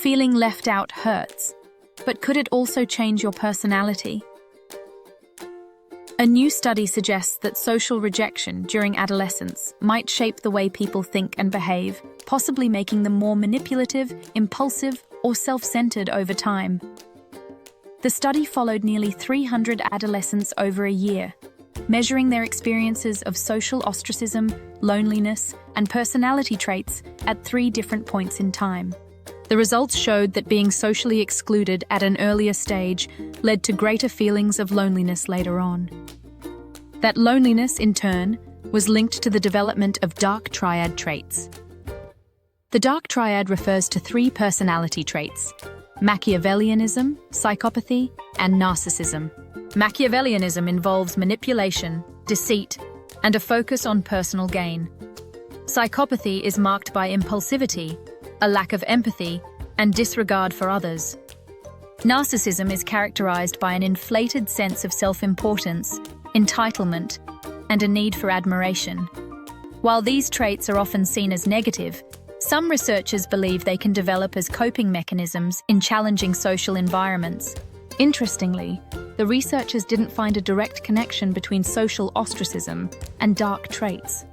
Feeling left out hurts, but could it also change your personality? A new study suggests that social rejection during adolescence might shape the way people think and behave, possibly making them more manipulative, impulsive, or self-centered over time. The study followed nearly 300 adolescents over a year, measuring their experiences of social ostracism, loneliness, and personality traits at 3 different points in time. The results showed that being socially excluded at an earlier stage led to greater feelings of loneliness later on. That loneliness, in turn, was linked to the development of dark triad traits. The dark triad refers to 3 personality traits: Machiavellianism, psychopathy, and narcissism. Machiavellianism involves manipulation, deceit, and a focus on personal gain. Psychopathy is marked by impulsivity, a lack of empathy, and disregard for others. Narcissism is characterized by an inflated sense of self-importance, entitlement, and a need for admiration. While these traits are often seen as negative, some researchers believe they can develop as coping mechanisms in challenging social environments. Interestingly, the researchers didn't find a direct connection between social ostracism and dark traits.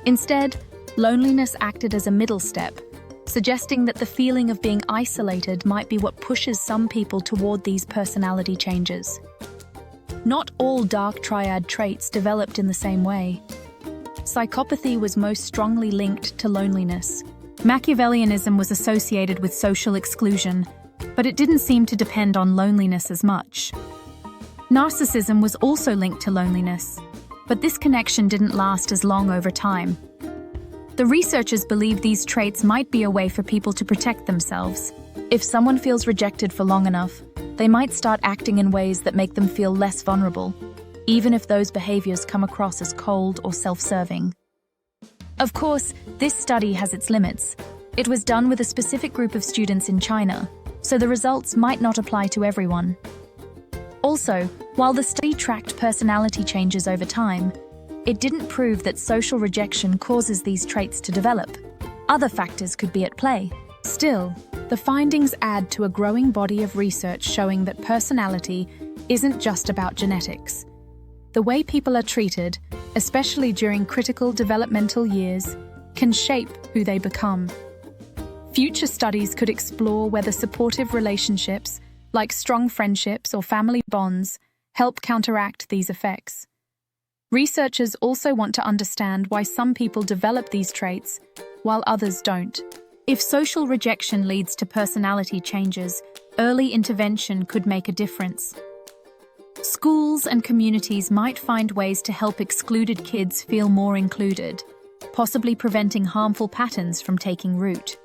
Instead, loneliness acted as a middle step, suggesting that the feeling of being isolated might be what pushes some people toward these personality changes. Not all dark triad traits developed in the same way. Psychopathy was most strongly linked to loneliness. Machiavellianism was associated with social exclusion, but it didn't seem to depend on loneliness as much. Narcissism was also linked to loneliness, but this connection didn't last as long over time. The researchers believe these traits might be a way for people to protect themselves. If someone feels rejected for long enough, they might start acting in ways that make them feel less vulnerable, even if those behaviors come across as cold or self-serving. Of course, this study has its limits. It was done with a specific group of students in China, so the results might not apply to everyone. Also, while the study tracked personality changes over time, it didn't prove that social rejection causes these traits to develop. Other factors could be at play. Still, the findings add to a growing body of research showing that personality isn't just about genetics. The way people are treated, especially during critical developmental years, can shape who they become. Future studies could explore whether supportive relationships, like strong friendships or family bonds, help counteract these effects. Researchers also want to understand why some people develop these traits while others don't. If social rejection leads to personality changes, early intervention could make a difference. Schools and communities might find ways to help excluded kids feel more included, possibly preventing harmful patterns from taking root.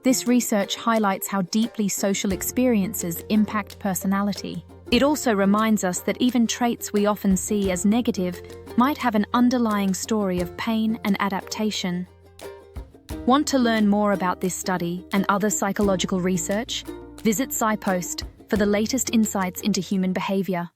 This research highlights how deeply social experiences impact personality. It also reminds us that even traits we often see as negative might have an underlying story of pain and adaptation. Want to learn more about this study and other psychological research? Visit SciPost for the latest insights into human behavior.